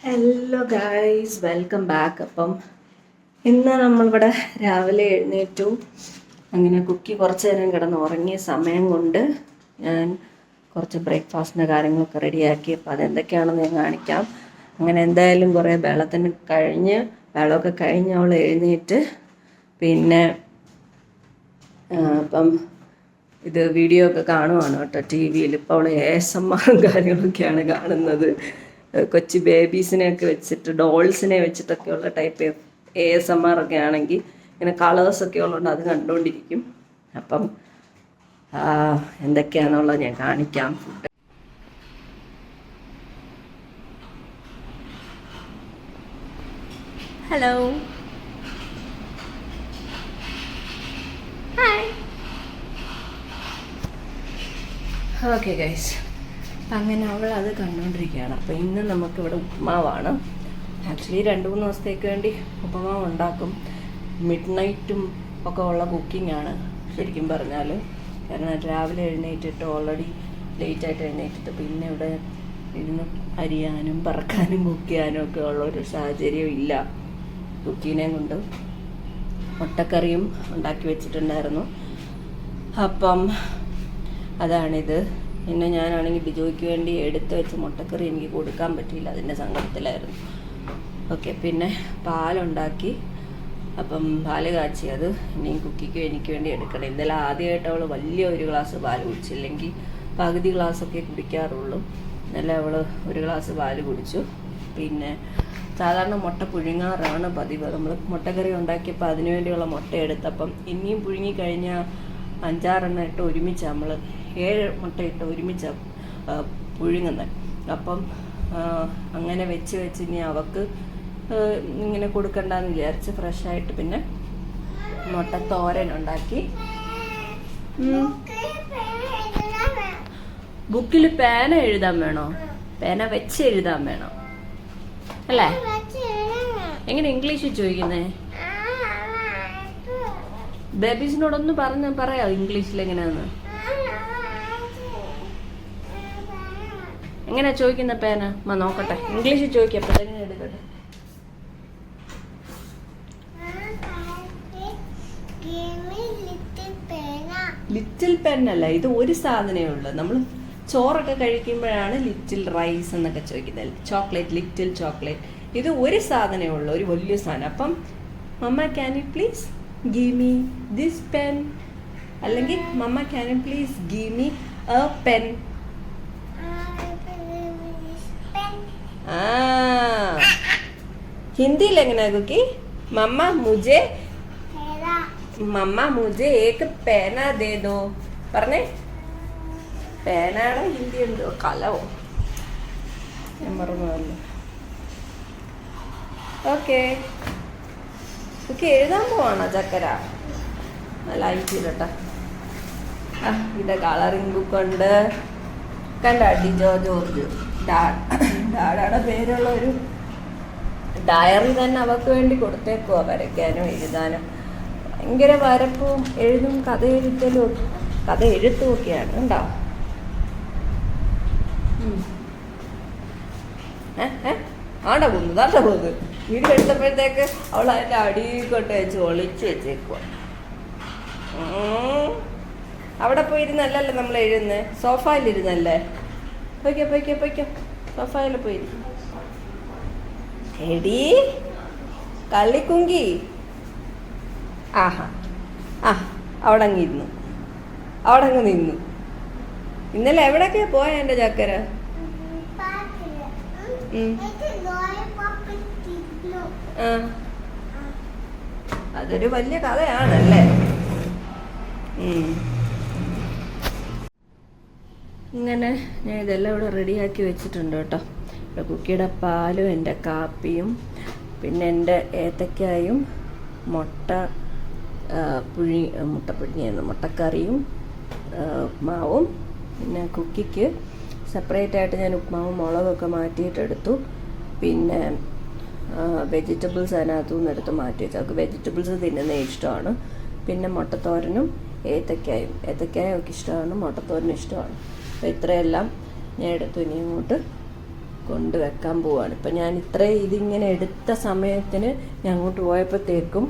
Hello guys, welcome back. ഇന്ന് നമ്മളിവിടെ രാവിലെ എഴുന്നേറ്റു. അങ്ങനെ കുക്കി കുറച്ച് നേരം കിടന്ന് ഉറങ്ങിയ സമയം കൊണ്ട് ഞാൻ കുറച്ച് ബ്രേക്ക്ഫാസ്റ്റിൻ്റെ കാര്യങ്ങളൊക്കെ റെഡിയാക്കി. അപ്പോൾ അതെന്തൊക്കെയാണെന്ന് ഞാൻ കാണിക്കാം. അങ്ങനെ എന്തായാലും കുറേ വെള്ളമൊക്കെ കഴിഞ്ഞ് അവൾ എഴുന്നേറ്റ്. പിന്നെ അപ്പം ഇത് വീഡിയോ ഒക്കെ കാണുവാണ് കേട്ടോ ടി വിയിൽ. ഇപ്പോൾ അവൾ ASMR കാര്യങ്ങളൊക്കെയാണ് കാണുന്നത്. കൊച്ചു ബേബീസിനെയൊക്കെ വെച്ചിട്ട്, ഡോൾസിനെ വെച്ചിട്ടൊക്കെയുള്ള ടൈപ്പ് ASMR ഒക്കെ ആണെങ്കിൽ ഇങ്ങനെ കളേഴ്സൊക്കെ ഉള്ളതുകൊണ്ട് അത് കണ്ടുകൊണ്ടിരിക്കും. അപ്പം എന്തൊക്കെയാണെന്നുള്ളത് ഞാൻ കാണിക്കാം. Hello, hi. ഓക്കെ ഗൈസ്, അങ്ങനെ അവൾ അത് കണ്ടുകൊണ്ടിരിക്കുകയാണ്. അപ്പോൾ ഇന്ന് നമുക്കിവിടെ ഉപ്മാവാണ്. ആക്ച്വലി 2-3 ദിവസത്തേക്ക് വേണ്ടി ഉപ്മാവ് ഉണ്ടാക്കും. മിഡ് നൈറ്റും ഒക്കെ ഉള്ള കുക്കിങ്ങാണ് ശരിക്കും പറഞ്ഞാൽ. കാരണം രാവിലെ എഴുന്നേറ്റിട്ട് ഓൾറെഡി ലേറ്റായിട്ട് എഴുന്നേറ്റിട്ട് പിന്നെ ഇവിടെ ഇരുന്ന് അരിയാനും പറക്കാനും കുക്ക് ചെയ്യാനും ഒക്കെ ഉള്ളൊരു സാഹചര്യം ഇല്ല. കുക്കീനെ കൊണ്ട് മുട്ടക്കറിയും ഉണ്ടാക്കി വെച്ചിട്ടുണ്ടായിരുന്നു. അപ്പം അതാണിത്. പിന്നെ ഞാനാണെങ്കിൽ ബിജോയ്ക്ക് വേണ്ടി എടുത്ത് വെച്ച് മുട്ടക്കറി എനിക്ക് കൊടുക്കാൻ പറ്റിയില്ല, അതിൻ്റെ സങ്കടത്തിലായിരുന്നു. ഓക്കെ, പിന്നെ പാലുണ്ടാക്കി. അപ്പം പാല് കാച്ചി അത് ഇനിയും കുക്കിക്കും എനിക്ക് വേണ്ടി എടുക്കണം. ഇന്നലെ ആദ്യമായിട്ട് അവൾ വലിയ ഒരു ഗ്ലാസ് പാല് കുടിച്ചില്ലെങ്കിൽ പകുതി ഗ്ലാസ്സൊക്കെ കുടിക്കാറുള്ളൂ. ഇന്നലെ അവൾ ഒരു ഗ്ലാസ് പാല് കുടിച്ചു. പിന്നെ സാധാരണ മുട്ട പുഴുങ്ങാറാണ് പതിവ്. നമ്മൾ മുട്ടക്കറി ഉണ്ടാക്കിയപ്പോൾ അതിനു വേണ്ടിയുള്ള മുട്ട എടുത്തപ്പം ഇനിയും പുഴുങ്ങി കഴിഞ്ഞാൽ 5-6 എണ്ണം ഇട്ട് ഒരുമിച്ച് നമ്മൾ 7 മുട്ട ഇട്ട് ഒരുമിച്ച് പുഴുങ്ങുന്നത്. അപ്പം അങ്ങനെ വെച്ച് ഇനി അവൾക്ക് ഇങ്ങനെ കൊടുക്കണ്ടെന്ന് വിചാരിച്ച് ഫ്രഷായിട്ട് പിന്നെ മുട്ട തോരൻ ഉണ്ടാക്കി. ബുക്കിൽ പേന എഴുതാൻ വേണോ? പേന വെച്ച് എഴുതാൻ വേണോ അല്ലേ? എങ്ങനെ ഇംഗ്ലീഷിൽ ചോദിക്കുന്നേ? ബേബീസിനോടൊന്ന് പറയാം ഇംഗ്ലീഷിൽ എങ്ങനെയാന്ന്. എങ്ങനെയാ ചോദിക്കുന്ന പേന? നോക്കട്ടെ, ഇംഗ്ലീഷിൽ ചോദിക്കപ്പോ എങ്ങനെ എടുക്കട്ടെ. ലിറ്റിൽ പെൻ അല്ല, ഇത് ഒരു സാധനമേ ഉള്ളൂ. നമ്മൾ ചോറൊക്കെ കഴിക്കുമ്പോഴാണ് ലിറ്റിൽ റൈസ് എന്നൊക്കെ ചോദിക്കുന്നത്. Chocolate, little chocolate. ഇത് ഒരു സാധനമേ ഉള്ളൂ, ഒരു വലിയ സാധനം. അപ്പം mamma can you please give me this pen, അല്ലെങ്കിൽ mamma can you please give me a pen. Hindi लगना है कुकी. मम्मा मुझे एक पेना दे दो. പറഞ്ഞേ, പേനയുടെ ഹിന്ദി എന്തോ കലവോ ഞാൻ മറന്നുവല്ലോ. ഓക്കെ, കുക്കി എഴുതാൻ പോവാണോ ചക്കര? ലൈറ്റില്ലട്ടാ. ഇത് കളറിംഗ് ബുക്കുണ്ട്. കണ്ട ഡിജോ ജോർജ്, ഡാഡയുടെ പേരുള്ള ഒരു ഡയറി തന്നെ അവർക്ക് വേണ്ടി കൊടുത്തേക്കുവാ, വരയ്ക്കാനും എഴുതാനും. ഭയങ്കര വരപ്പും എഴുതും കഥ എഴുത്തും ഒക്കെയാണ്. ഉണ്ടോ? ആണ്ട പോകുന്നത് വീട് എടുത്തപ്പോഴത്തേക്ക് അവൾ അതിൻ്റെ അടിയിൽ കൊണ്ട് വെച്ച് ഒളിച്ച് വെച്ചേക്കുവാ. അവിടെ പോയിരുന്നല്ലല്ലോ നമ്മൾ എഴുതുന്നത്, സോഫയിലിരുന്നല്ലേ. പൊയ്ക്കോ സോഫയിൽ പോയിരിക്കും. എടി കള്ളിക്കുങ്കി. അവിടെ അങ്ങ് നിന്നു. ഇന്നലെ എവിടൊക്കെയാ പോയ എൻ്റെ ചക്കര? അതൊരു വലിയ കഥയാണല്ലേ. ഇങ്ങനെ ഞാൻ ഇതെല്ലാം ഇവിടെ റെഡിയാക്കി വെച്ചിട്ടുണ്ട് കേട്ടോ. ഇവിടെ കുക്കിയുടെ പാലും എൻ്റെ കാപ്പിയും പിന്നെ എൻ്റെ ഏത്തക്കായും മുട്ടക്കറിയും ഉപ്മാവും. പിന്നെ കുക്കിക്ക് സെപ്പറേറ്റ് ആയിട്ട് ഞാൻ ഉപ്മാവും മുളകൊക്കെ മാറ്റിയിട്ടെടുത്തു. പിന്നെ വെജിറ്റബിൾസ് അതിനകത്തു നിന്ന് എടുത്ത് മാറ്റി വെച്ചു. അവർക്ക് വെജിറ്റബിൾസ് തിന്നുന്നത് ഇഷ്ടമാണ്. പിന്നെ മുട്ടത്തോരനും ഏത്തക്കായും ഒക്കെ ഇഷ്ടമാണ്, മുട്ടത്തോരനും ഇഷ്ടമാണ്. അപ്പോൾ ഇത്രയെല്ലാം ഞാൻ എടുത്തു. ഇനി ഇങ്ങോട്ട് കൊണ്ടുവെക്കാൻ പോവാണ്. ഇപ്പം ഞാൻ ഇതിങ്ങനെ എടുത്ത സമയത്തിന് ഞാൻ അങ്ങോട്ട് പോയപ്പോഴത്തേക്കും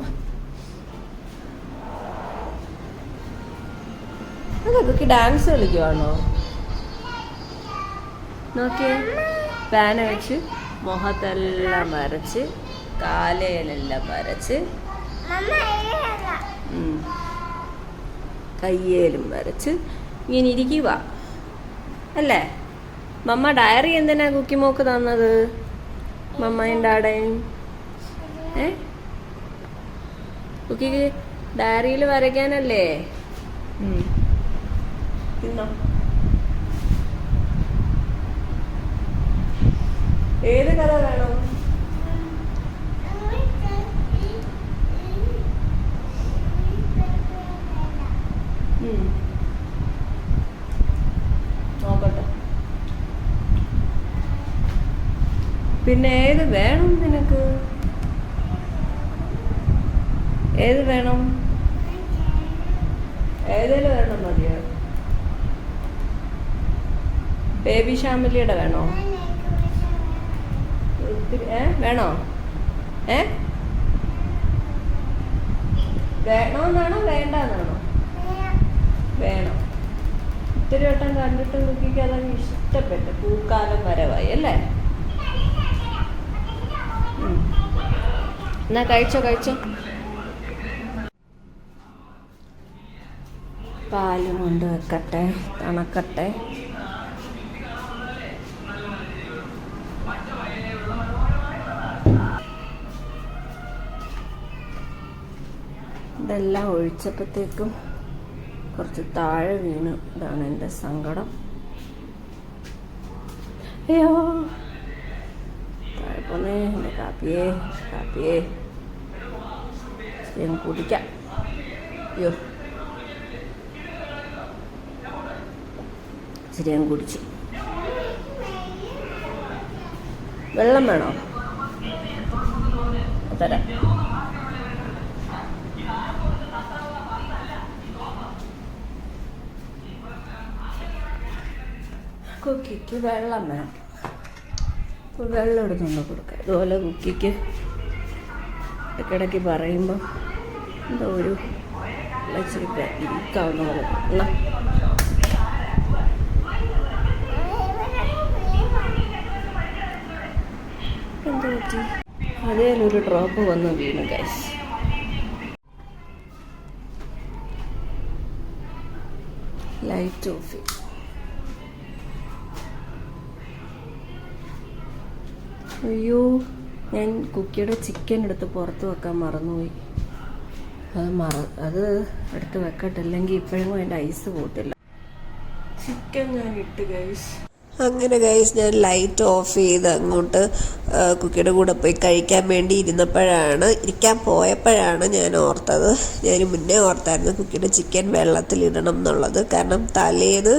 അതൊക്കെ ഡാൻസ് കളിക്കുവാണോ നോക്കിയേ. പാന വെച്ച് മുഖത്തെല്ലാം വരച്ച് കാലയിലെല്ലാം വരച്ച് കയ്യേലും വരച്ച് ഇങ്ങനെ ഇരിക്കുക അല്ലേ. മമ്മ ഡയറി എന്തിനാ കുക്കിമോക്ക് തന്നത്? മമ്മയും ഡാഡയും കുക്കിക്ക് ഡയറിയിൽ വരയ്ക്കാനല്ലേ? തിന്നോ. ഏത് കഥ വേണം? നോക്കട്ടെ. പിന്നെ ഏത് വേണം നിനക്ക്? ഏത് വേണം? ഏതേലും വേണം മതിയോ? ബേബി ഷാമിലിയുടെ വേണോ? വേണോ? വേണമെന്നാണോ വേണ്ടെന്നാണോ? വേണം. ഒത്തിരി വട്ടം കണ്ടിട്ട് കുക്കിക്ക് അതങ്ങ് ഇഷ്ടപ്പെട്ടു. പൂക്കാലം വരവായി അല്ലേ? എന്നാ കഴിച്ചോ. പാലും കൊണ്ട് വെക്കട്ടെ, തണുക്കട്ടെ. ഇതെല്ലാം ഒഴിച്ചപ്പോഴത്തേക്കും കുറച്ച് താഴെ വീണ്. ഇതാണ് എൻ്റെ സങ്കടം. അയ്യോ താഴെ പോന്നേ. എൻ്റെ കാപ്പിയേ ഞാൻ കുടിക്കാം. അയ്യോ ശരി, ഞാൻ കുടിച്ചു. വെള്ളം വേണോ? തരാം. കുക്കിക്ക് വെള്ളം വേണം. വെള്ളം എടുത്തുകൊണ്ട് കൊടുക്കുക. അതുപോലെ കുക്കിക്ക് ഇടയ്ക്കിടയ്ക്ക് പറയുമ്പം എന്തോ ഒരു ഇച്ചിരി ഇരിക്കാവുന്ന പോലെ എന്താ പറ്റി? അതേലൊരു ഡ്രോപ്പ് വന്ന് വീണു ഗൈസ്. ലൈറ്റ് ഓഫ് ചെയ്യും. അയ്യോ, ഞാൻ കുക്കിയുടെ ചിക്കൻ എടുത്ത് പുറത്ത് വെക്കാൻ മറന്നുപോയി. അത് എടുത്ത് വെക്കട്ടെ, അല്ലെങ്കിൽ ഇപ്പോഴും അതിൻ്റെ ഐസ് പോട്ടില്ല. ചിക്കൻ ഞാൻ ഇട്ട് ഗൈസ്. അങ്ങനെ ഗൈസ് ഞാൻ ലൈറ്റ് ഓഫ് ചെയ്ത് അങ്ങോട്ട് കുക്കിയുടെ കൂടെ പോയി കഴിക്കാൻ വേണ്ടി ഇരിക്കാൻ പോയപ്പോഴാണ് ഞാൻ ഓർത്തത്. ഞാൻ മുന്നേ ഓർത്തായിരുന്നു കുക്കിയുടെ ചിക്കൻ വെള്ളത്തിലിടണം എന്നുള്ളത്. കാരണം തലേന്ന്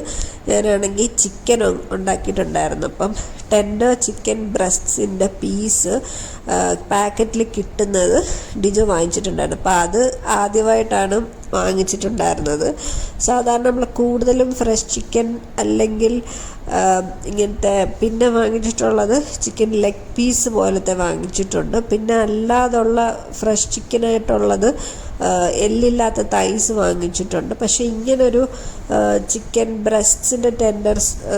ഞാനാണെങ്കിൽ ചിക്കൻ ഉണ്ടാക്കിയിട്ടുണ്ടായിരുന്നു. അപ്പം ടെൻഡർ ചിക്കൻ ബ്രസ്റ്റിൻ്റെ പീസ് പാക്കറ്റിൽ കിട്ടുന്നത് ഡിജോ വാങ്ങിച്ചിട്ടുണ്ടായിരുന്നു. അപ്പോൾ അത് ആദ്യമായിട്ടാണ് വാങ്ങിച്ചിട്ടുണ്ടായിരുന്നത്. സാധാരണ നമ്മൾ കൂടുതലും ഫ്രഷ് ചിക്കൻ അല്ലെങ്കിൽ ഇങ്ങനത്തെ പിന്നെ വാങ്ങിച്ചിട്ടുള്ളത് ചിക്കൻ ലെഗ് പീസ് പോലത്തെ വാങ്ങിച്ചിട്ടുണ്ട്. പിന്നെ അല്ലാതുള്ള ഫ്രഷ് ചിക്കനായിട്ടുള്ളത് എല്ലില്ലാത്ത തൈസ് വാങ്ങിച്ചിട്ടുണ്ട്. പക്ഷേ ഇങ്ങനൊരു ചിക്കൻ ബ്രസ്റ്റിൻ്റെ ടെൻഡർ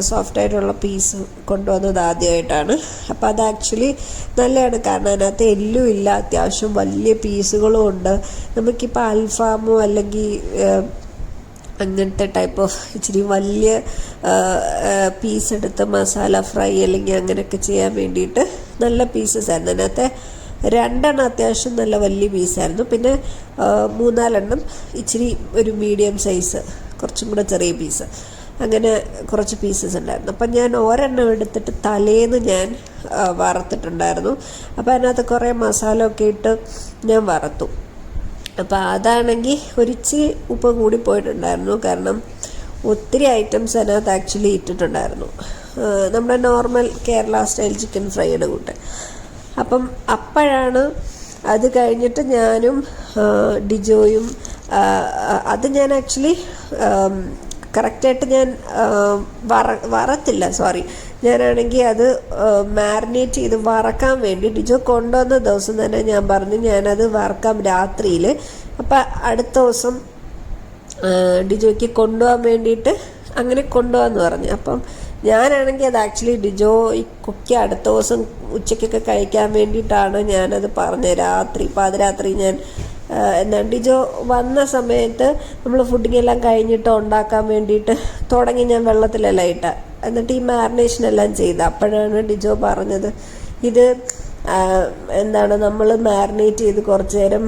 സോഫ്റ്റായിട്ടുള്ള പീസ് കൊണ്ടുവന്നത് ആദ്യമായിട്ടാണ്. അപ്പോൾ അത് ആക്ച്വലി നല്ലതാണ്. കാരണം അതിനകത്ത് എല്ലും ഇല്ല, അത്യാവശ്യം വലിയ പീസുകളും ഉണ്ട്. നമുക്കിപ്പോൾ അൽഫാമോ അല്ലെങ്കിൽ അങ്ങനത്തെ ടൈപ്പ് ഓഫ് ഇച്ചിരി വലിയ പീസ് എടുത്ത് മസാല ഫ്രൈ അല്ലെങ്കിൽ അങ്ങനെയൊക്കെ ചെയ്യാൻ വേണ്ടിയിട്ട് നല്ല പീസസ് ആയിരുന്നു. അതിനകത്തെ 2 അത്യാവശ്യം നല്ല വലിയ പീസായിരുന്നു. പിന്നെ 3-4 ഇച്ചിരി ഒരു മീഡിയം സൈസ്, കുറച്ചും കൂടെ ചെറിയ പീസ്, അങ്ങനെ കുറച്ച് പീസസ് ഉണ്ടായിരുന്നു. അപ്പം ഞാൻ ഒരെണ്ണം എടുത്തിട്ട് തലേന്ന് ഞാൻ വറുത്തിട്ടുണ്ടായിരുന്നു. അപ്പോൾ അതിനകത്ത് കുറേ മസാല ഒക്കെ ഇട്ട് ഞാൻ വറുത്തു. അപ്പോൾ അതാണെങ്കിൽ ഒരിച്ചിരി ഉപ്പ് കൂടി പോയിട്ടുണ്ടായിരുന്നു. കാരണം ഒത്തിരി ഐറ്റംസ് അതിനകത്ത് ആക്ച്വലി ഇട്ടിട്ടുണ്ടായിരുന്നു. നമ്മുടെ നോർമൽ കേരള സ്റ്റൈൽ ചിക്കൻ ഫ്രൈയുടെ കൂട്ട്. അപ്പം അപ്പോഴാണ് അത് കഴിഞ്ഞിട്ട് ഞാനും ഡിജോയും അത് ഞാൻ ആക്ച്വലി കറക്റ്റായിട്ട് ഞാൻ ഞാനാണെങ്കിൽ അത് മാരിനേറ്റ് ചെയ്ത് വറക്കാൻ വേണ്ടി ഡിജോ കൊണ്ടുവന്ന ദിവസം തന്നെ ഞാൻ പറഞ്ഞു ഞാനത് വറക്കാം രാത്രിയിൽ. അപ്പം അടുത്ത ദിവസം ഡിജോയ്ക്ക് കൊണ്ടുപോകാൻ വേണ്ടിയിട്ട് അങ്ങനെ കൊണ്ടുപോകാമെന്ന് പറഞ്ഞു. അപ്പം ഞാനാണെങ്കിൽ അത് ആക്ച്വലി ഡിജോ ഈ കുക്കി അടുത്ത ദിവസം ഉച്ചയ്ക്കൊക്കെ കഴിക്കാൻ വേണ്ടിയിട്ടാണ് ഞാനത് പറഞ്ഞത്. പാതിരാത്രി ഞാൻ എന്താണ് ഡിജോ വന്ന സമയത്ത് നമ്മൾ ഫുഡിങ് എല്ലാം കഴിഞ്ഞിട്ട് ഉണ്ടാക്കാൻ വേണ്ടിയിട്ട് തുടങ്ങി. ഞാൻ വെള്ളത്തിലെല്ലാം ഇട്ട എന്നിട്ട് ഈ മാരിനേഷനെല്ലാം ചെയ്ത് അപ്പോഴാണ് ഡിജോ പറഞ്ഞത് ഇത് എന്താണ് നമ്മൾ മാരിനേറ്റ് ചെയ്ത് കുറച്ച് നേരം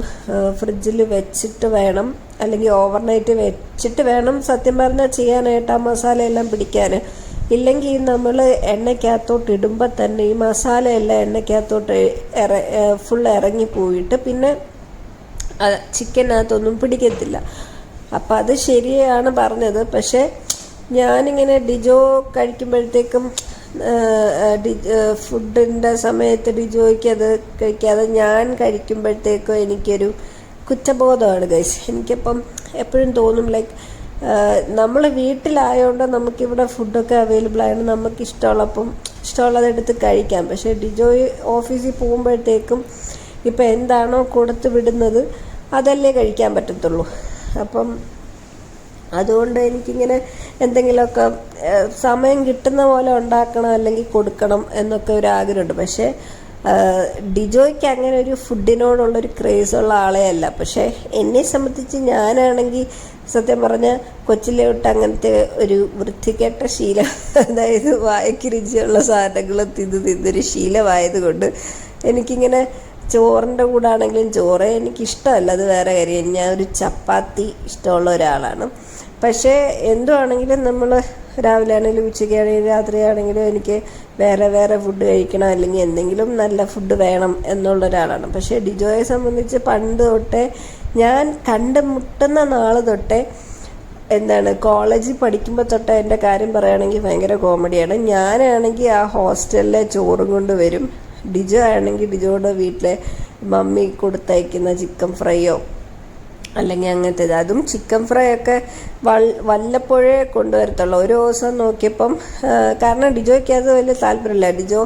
ഫ്രിഡ്ജിൽ വെച്ചിട്ട് വേണം, അല്ലെങ്കിൽ ഓവർനൈറ്റ് വെച്ചിട്ട് വേണം സത്യം പറഞ്ഞാൽ ചെയ്യാനായിട്ട് ആ മസാലയെല്ലാം പിടിക്കാൻ. ഇല്ലെങ്കിൽ നമ്മൾ എണ്ണയ്ക്കകത്തോട്ട് ഇടുമ്പോൾ തന്നെ ഈ മസാലയെല്ലാം എണ്ണയ്ക്കകത്തോട്ട് ഫുൾ ഇറങ്ങിപ്പോയിട്ട് പിന്നെ ചിക്കനകത്തൊന്നും പിടിക്കത്തില്ല. അപ്പം അത് ശരിയാണ് പറഞ്ഞത്. പക്ഷേ ഞാനിങ്ങനെ ഡിജോ കഴിക്കുമ്പോഴത്തേക്കും ഫുഡിൻ്റെ സമയത്ത് ഡിജോയ്ക്ക് അത് കഴിക്കാതെ ഞാൻ കഴിക്കുമ്പോഴത്തേക്കും എനിക്കൊരു കുറ്റബോധമാണ് ഗൈസ്. എനിക്കിപ്പം എപ്പോഴും തോന്നും ലൈക്ക് നമ്മൾ വീട്ടിലായതുകൊണ്ട് നമുക്കിവിടെ ഫുഡൊക്കെ അവൈലബിൾ ആയതുകൊണ്ട് നമുക്ക് ഇഷ്ടമുള്ളതെടുത്ത് കഴിക്കാം. പക്ഷേ ഡിജോയ് ഓഫീസിൽ പോകുമ്പോഴത്തേക്കും ഇപ്പം എന്താണോ കൊടുത്ത് വിടുന്നത് അതല്ലേ കഴിക്കാൻ പറ്റത്തുള്ളൂ. അപ്പം അതുകൊണ്ട് എനിക്കിങ്ങനെ എന്തെങ്കിലുമൊക്കെ സമയം കിട്ടുന്ന പോലെ ഉണ്ടാക്കണം അല്ലെങ്കിൽ കൊടുക്കണം എന്നൊക്കെ ഒരു ആഗ്രഹമുണ്ട്. പക്ഷേ ഡിജോയ്ക്ക് അങ്ങനെ ഒരു ഫുഡിനോടുള്ളൊരു ക്രേസുള്ള ആളെ അല്ല. പക്ഷേ എന്നെ സംബന്ധിച്ച് ഞാനാണെങ്കിൽ സത്യം പറഞ്ഞാൽ കൊച്ചിലെ തൊട്ട് അങ്ങനത്തെ ഒരു വൃത്തികെട്ട ശീലം, അതായത് വായയ്ക്ക് രുചിയുള്ള സാധനങ്ങൾ തിന്നൊരു ശീലമായതുകൊണ്ട് എനിക്കിങ്ങനെ ചോറിൻ്റെ കൂടെ ആണെങ്കിലും ചോറ് എനിക്കിഷ്ടമല്ല, അത് വേറെ കാര്യം. ഞാൻ ഒരു ചപ്പാത്തി ഇഷ്ടമുള്ള ഒരാളാണ്. പക്ഷേ എന്തുവാണെങ്കിലും നമ്മൾ രാവിലെ ആണെങ്കിലും ഉച്ചയ്ക്കാണെങ്കിലും രാത്രിയാണെങ്കിലും എനിക്ക് വേറെ ഫുഡ് കഴിക്കണം, അല്ലെങ്കിൽ എന്തെങ്കിലും നല്ല ഫുഡ് വേണം എന്നുള്ള ഒരാളാണ്. പക്ഷേ ഡിജോയെ സംബന്ധിച്ച് പണ്ട് തൊട്ടേ ഞാൻ കണ്ടുമുട്ടുന്ന നാൾ തൊട്ടേ എന്താണ് കോളേജിൽ പഠിക്കുമ്പോൾ തൊട്ടേ എൻ്റെ കാര്യം പറയുകയാണെങ്കിൽ ഭയങ്കര കോമഡിയാണ്. ഞാനാണെങ്കിൽ ആ ഹോസ്റ്റലിലെ ചോറും കൊണ്ട് വരും. ഡിജോ ആണെങ്കിൽ ഡിജോയുടെ വീട്ടിലെ മമ്മി കൊടുത്തയക്കുന്ന ചിക്കൻ ഫ്രൈയോ അല്ലെങ്കിൽ അങ്ങനത്തേത്, അതും ചിക്കൻ ഫ്രൈ ഒക്കെ വല്ലപ്പോഴേ കൊണ്ടുവരത്തുള്ളൂ. ഒരു ദിവസം നോക്കിയപ്പം കാരണം ഡിജോയ്ക്ക് അത് വലിയ താല്പര്യമില്ല. ഡിജോ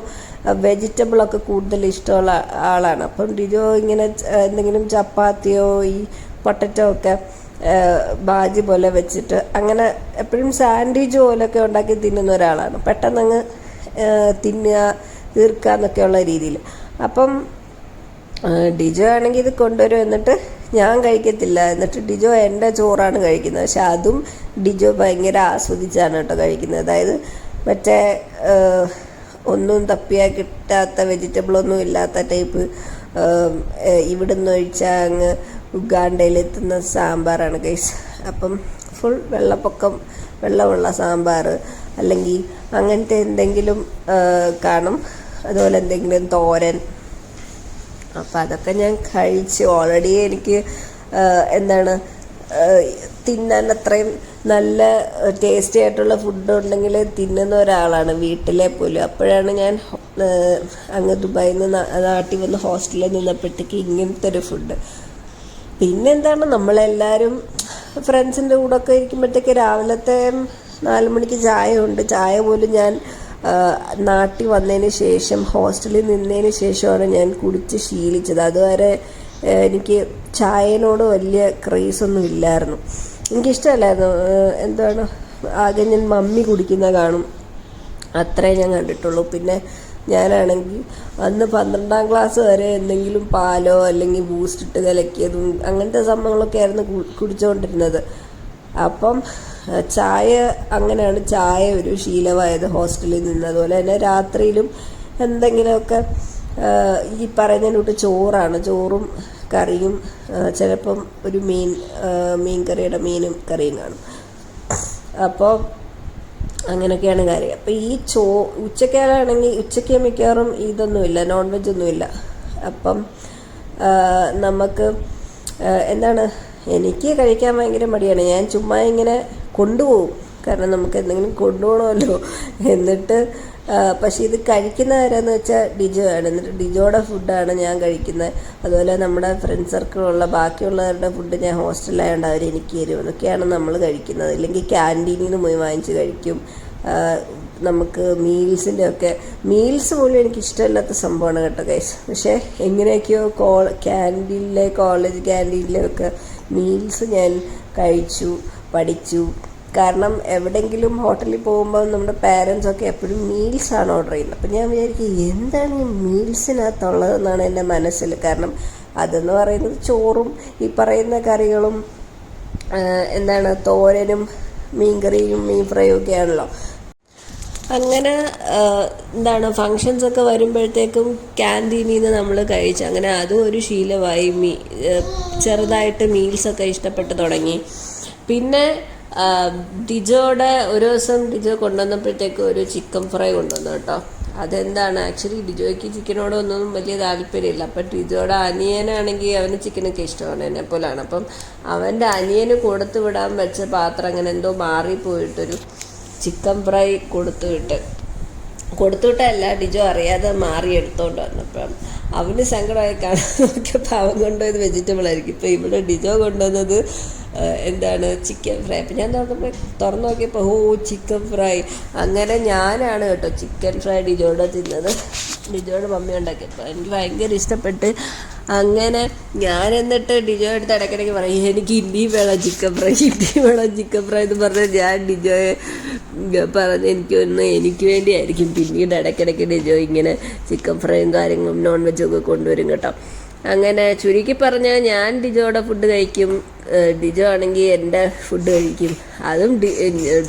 വെജിറ്റബിളൊക്കെ കൂടുതൽ ഇഷ്ടമുള്ള ആളാണ്. അപ്പം ഡിജോ ഇങ്ങനെ എന്തെങ്കിലും ചപ്പാത്തിയോ ഈ പൊട്ടറ്റോ ഒക്കെ ബാജി പോലെ വെച്ചിട്ട് അങ്ങനെ എപ്പോഴും സാൻഡ്വിച്ച് പോലെയൊക്കെ ഉണ്ടാക്കി തിന്നുന്ന ഒരാളാണ്. പെട്ടെന്നങ്ങ് തിന്നുക തീർക്കുക എന്നൊക്കെയുള്ള രീതിയിൽ. അപ്പം ഡിജോ ആണെങ്കിൽ ഇത് കൊണ്ടുവരും, എന്നിട്ട് ഞാൻ കഴിക്കത്തില്ല, എന്നിട്ട് ഡിജോ എൻ്റെ ചോറാണ് കഴിക്കുന്നത്. പക്ഷെ അതും ഡിജോ ഭയങ്കര ആസ്വദിച്ചാണ് കേട്ടോ കഴിക്കുന്നത്. അതായത് മറ്റേ ഒന്നും തപ്പിയാൽ കിട്ടാത്ത വെജിറ്റബിളൊന്നും ഇല്ലാത്ത ടൈപ്പ് ഇവിടുന്ന് ഒഴിച്ചാൽ അങ്ങ് ഉഗാണ്ടയിലെത്തുന്ന സാമ്പാറാണ് ഗൈസ്. അപ്പം ഫുൾ വെള്ളമുള്ള സാമ്പാർ അല്ലെങ്കിൽ അങ്ങനത്തെ എന്തെങ്കിലും കാണും, അതുപോലെ എന്തെങ്കിലും തോരൻ. അപ്പം അതൊക്കെ ഞാൻ കഴിച്ച് ഓൾറെഡി എനിക്ക് എന്താണ് തിന്നാൻ അത്രയും നല്ല ടേസ്റ്റി ആയിട്ടുള്ള ഫുഡ് ഉണ്ടെങ്കിൽ തിന്നുന്ന ഒരാളാണ് വീട്ടിലെ പോലും. അപ്പോഴാണ് ഞാൻ അങ്ങ് ദുബായിൽ നിന്ന് നാട്ടിൽ വന്ന് ഹോസ്റ്റലിൽ നിന്നപ്പോഴത്തേക്ക് ഇങ്ങനത്തെ ഒരു ഫുഡ്. പിന്നെന്താണ് നമ്മളെല്ലാവരും ഫ്രണ്ട്സിൻ്റെ കൂടെ ഒക്കെ ഇരിക്കുമ്പോഴത്തേക്ക് രാവിലത്തെ 4 മണിക്ക് ചായ ഉണ്ട്. ചായ പോലും ഞാൻ നാട്ടിൽ വന്നതിന് ശേഷം ഹോസ്റ്റലിൽ നിന്നതിന് ശേഷമാണ് ഞാൻ കുടിച്ച് ശീലിച്ചത്. അതുവരെ എനിക്ക് ചായനോട് വലിയ ക്രേസൊന്നും ഇല്ലായിരുന്നു, എനിക്കിഷ്ടമല്ലായിരുന്നു. എന്താണ് ആകെ ഞാൻ മമ്മി കുടിക്കുന്ന കാണും, അത്രേ ഞാൻ കണ്ടിട്ടുള്ളൂ. പിന്നെ ഞാനാണെങ്കിൽ അന്ന് 12ാം ക്ലാസ് വരെ എന്തെങ്കിലും പാലോ അല്ലെങ്കിൽ ബൂസ്റ്റ് ഇട്ട് കലക്കിയതും അങ്ങനത്തെ സംഭവങ്ങളൊക്കെ ആയിരുന്നു കുടിച്ചുകൊണ്ടിരുന്നത്. അപ്പം ചായ അങ്ങനെയാണ് ചായ ഒരു ശീലമായത് ഹോസ്റ്റലിൽ നിന്ന്. അതുപോലെ തന്നെ രാത്രിയിലും എന്തെങ്കിലുമൊക്കെ ഈ പറയുന്നതിനോട്ട് ചോറും കറിയും, ചിലപ്പം ഒരു മീൻ കറിയുടെ മീനും കറിയും കാണും. അപ്പോൾ അങ്ങനെയൊക്കെയാണ് കാര്യം. അപ്പം ഈ ഉച്ചയ്ക്കാണെങ്കിൽ ഉച്ചയ്ക്ക് മിക്കവാറും ഇതൊന്നുമില്ല, നോൺ വെജ് ഒന്നുമില്ല. അപ്പം നമുക്ക് എന്താണ് എനിക്ക് കഴിക്കാൻ ഭയങ്കര മടിയാണ്. ഞാൻ ചുമ്മാ ഇങ്ങനെ കൊണ്ടുപോകും, കാരണം നമുക്ക് എന്തെങ്കിലും കൊണ്ടുപോകണമല്ലോ. എന്നിട്ട് പക്ഷേ ഇത് കഴിക്കുന്ന ആരാന്ന് വെച്ചാൽ ഡിജോ ആണ്. എന്നിട്ട് ഡിജോയുടെ ഫുഡാണ് ഞാൻ കഴിക്കുന്നത്. അതുപോലെ നമ്മുടെ ഫ്രണ്ട് സർക്കിളുള്ള ബാക്കിയുള്ളവരുടെ ഫുഡ് ഞാൻ ഹോസ്റ്റലിലായതുകൊണ്ട് അവരെനിക്ക് തരും. അതൊക്കെയാണ് നമ്മൾ കഴിക്കുന്നത്. ഇല്ലെങ്കിൽ ക്യാൻറ്റീനിൽ നിന്ന് പോയി വാങ്ങിച്ച് കഴിക്കും. നമുക്ക് മീൽസ് പോലും എനിക്ക് ഇഷ്ടമില്ലാത്ത സംഭവമാണ് കേട്ടോ ഗൈസ്. പക്ഷേ എങ്ങനെയൊക്കെയോ കോളേജ് ക്യാൻറ്റീനിലൊക്കെ മീൽസ് ഞാൻ കഴിച്ചു പഠിച്ചു. കാരണം എവിടെയെങ്കിലും ഹോട്ടലിൽ പോകുമ്പോൾ നമ്മുടെ പാരൻസൊക്കെ എപ്പോഴും മീൽസാണ് ഓർഡർ ചെയ്യുന്നത്. അപ്പം ഞാൻ വിചാരിക്കും എന്താണ് ഈ മീൽസിനകത്തുള്ളതെന്നാണ് എൻ്റെ മനസ്സിൽ. കാരണം അതെന്ന് പറയുന്നത് ചോറും ഈ പറയുന്ന കറികളും തോരനും മീൻകറിയും മീൻ ഫ്രൈയും ഒക്കെ ആണല്ലോ. അങ്ങനെ ഫങ്ഷൻസൊക്കെ വരുമ്പോഴത്തേക്കും ക്യാൻറ്റീനിൽ നിന്ന് നമ്മൾ കഴിച്ചു. അങ്ങനെ അതും ഒരു ശീലമായി. ചെറുതായിട്ട് മീൽസൊക്കെ ഇഷ്ടപ്പെട്ട് തുടങ്ങി. പിന്നെ ഡിജോയുടെ ഒരു ദിവസം ഡിജോ കൊണ്ടുവന്നപ്പോഴത്തേക്കും ഒരു ചിക്കൻ ഫ്രൈ കൊണ്ടുവന്നു കേട്ടോ. ആക്ച്വലി ഡിജോയ്ക്ക് ചിക്കനോടൊന്നും വലിയ താല്പര്യമില്ല. അപ്പം ഡിജോയുടെ അനിയനാണെങ്കിൽ അവന് ചിക്കനൊക്കെ ഇഷ്ടമാണ്, എന്നെ പോലാണ്. അപ്പം അവൻ്റെ അനിയന് കൊടുത്തു വിടാൻ വെച്ച പാത്രം അങ്ങനെ എന്തോ മാറിപ്പോയിട്ടൊരു ചിക്കൻ ഫ്രൈ കൊടുത്തുവിട്ടല്ല, ഡിജോ അറിയാതെ മാറി എടുത്തോണ്ട് വന്നപ്പം അവന് സങ്കടമായി കാണാൻ നോക്കിയപ്പോൾ അവൻ കൊണ്ടുപോയത് വെജിറ്റബിൾ ആയിരിക്കും. ഇപ്പം ഇവിടെ ഡിജോ കൊണ്ടുവന്നത് ചിക്കൻ ഫ്രൈ. അപ്പം ഞാൻ തുറന്നു നോക്കിയപ്പോൾ ചിക്കൻ ഫ്രൈ. അങ്ങനെ ഞാനാണ് കേട്ടോ ചിക്കൻ ഫ്രൈ ഡിജോയുടെ തിന്നത്. ഡിജോയുടെ മമ്മി ഉണ്ടാക്കിയപ്പോൾ എനിക്ക് ഭയങ്കര ഇഷ്ടപ്പെട്ട്. അങ്ങനെ ഞാൻ എന്നിട്ട് ഡിജോ എടുത്ത് ഇടയ്ക്കിടയ്ക്ക് പറയും എനിക്ക് ഇനിയും വേണം ചിക്കൻ ഫ്രൈ എന്ന് പറഞ്ഞാൽ ഞാൻ ഡിജോയെ പറഞ്ഞ് എനിക്ക് വേണ്ടിയായിരിക്കും പിന്നീട് ഇടയ്ക്കിടയ്ക്ക് ഡിജോ ഇങ്ങനെ ചിക്കൻ ഫ്രൈയും കാര്യങ്ങളും നോൺ വെജും ഒക്കെ കൊണ്ടുവരും കേട്ടോ. അങ്ങനെ ചുരുക്കി പറഞ്ഞാൽ ഞാൻ ഡിജോയുടെ ഫുഡ് കഴിക്കും, ഡിജോ ആണെങ്കിൽ എൻ്റെ ഫുഡ് കഴിക്കും. അതും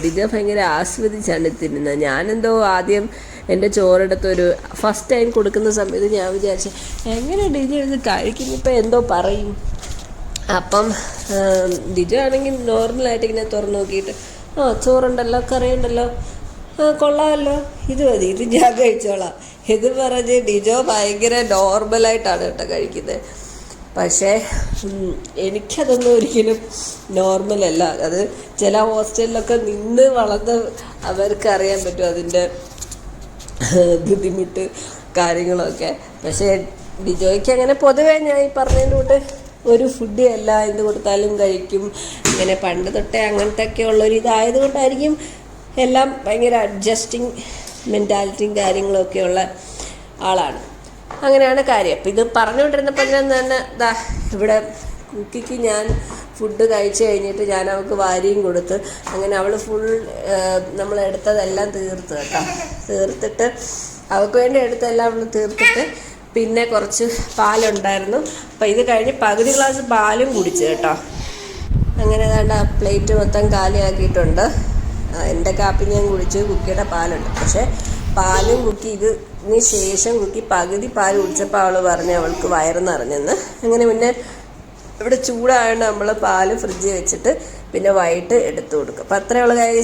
ഡിജോ ഭയങ്കര ആസ്വദിച്ചാണ് തിന്നുന്നത്. ഞാനെന്തോ ആദ്യം എൻ്റെ ചോറെടുത്തൊരു ഫസ്റ്റ് ടൈം കൊടുക്കുന്ന സമയത്ത് ഞാൻ വിചാരിച്ചു എങ്ങനെ ഡിജോ ഇത് കഴിക്കും, ഇപ്പം എന്തോ പറയും. അപ്പം ഡിജോ ആണെങ്കിൽ നോർമലായിട്ട് ഇങ്ങനെ തുറന്നു നോക്കിയിട്ട് ചോറുണ്ടല്ലോ കറിയുണ്ടല്ലോ കൊള്ളാമല്ലോ ഇത് മതി ഇത് ഞാൻ കഴിച്ചോളാം ഇത് പറഞ്ഞ് ഡിജോ ഭയങ്കര നോർമലായിട്ടാണ് കേട്ടോ കഴിക്കുന്നത്. പക്ഷേ എനിക്കതൊന്നും ഒരിക്കലും നോർമലല്ല. അത് ചില ഹോസ്റ്റലിലൊക്കെ നിന്ന് വളർന്ന് അവർക്കറിയാൻ പറ്റും അതിൻ്റെ ബുദ്ധിമുട്ട് കാര്യങ്ങളൊക്കെ. പക്ഷേ ഡിജോയ്ക്ക് അങ്ങനെ പൊതുവേ ഞാൻ ഈ പറഞ്ഞതിൻ്റെ കൂട്ട് ഒരു ഫുഡ് അല്ല, എന്ത് കൊടുത്താലും കഴിക്കും. ഇങ്ങനെ പണ്ട് തൊട്ടേ അങ്ങനത്തെ ഒക്കെ ഉള്ളൊരു ഇതായതുകൊണ്ടായിരിക്കും എല്ലാം ഭയങ്കര അഡ്ജസ്റ്റിങ് മെൻറ്റാലിറ്റിയും കാര്യങ്ങളൊക്കെ ഉള്ള ആളാണ്. അങ്ങനെയാണ് കാര്യം. അപ്പം ഇത് പറഞ്ഞുകൊണ്ടിരുന്നപ്പോൾ ഞാൻ തന്നെ ഇവിടെ കുക്കിക്ക് ഞാൻ ഫുഡ് കഴിച്ച് കഴിഞ്ഞിട്ട് ഞാൻ അവൾക്ക് വാരിയും കൊടുത്ത് അങ്ങനെ അവൾ ഫുൾ നമ്മളെടുത്തതെല്ലാം തീർത്തിട്ട് അവൾക്ക് വേണ്ടി എടുത്തെല്ലാം അവൾ തീർത്തിട്ട് പിന്നെ കുറച്ച് പാലുണ്ടായിരുന്നു. അപ്പം ഇത് കഴിഞ്ഞ് പകുതി ഗ്ലാസ് പാലും കുടിച്ച് കേട്ടോ. അങ്ങനെ പ്ലേറ്റ് മൊത്തം കാലിയാക്കിയിട്ടുണ്ട്. എൻ്റെ കാപ്പി ഞാൻ കുടിച്ച്, കുക്കിയുടെ പാലുണ്ട്. പക്ഷേ പാലും കുക്കി ഇതിന് ശേഷം കുക്കി പകുതി പാൽ കുടിച്ചപ്പോൾ അവൾ പറഞ്ഞു അവൾക്ക് വയറ് നിറഞ്ഞെന്ന്. അങ്ങനെ പിന്നെ ഇവിടെ ചൂടായതുകൊണ്ട് നമ്മൾ പാല് ഫ്രിഡ്ജിൽ വെച്ചിട്ട് പിന്നെ വൈകിട്ട് എടുത്തു കൊടുക്കും. അപ്പം അത്രയുള്ള കാര്യം.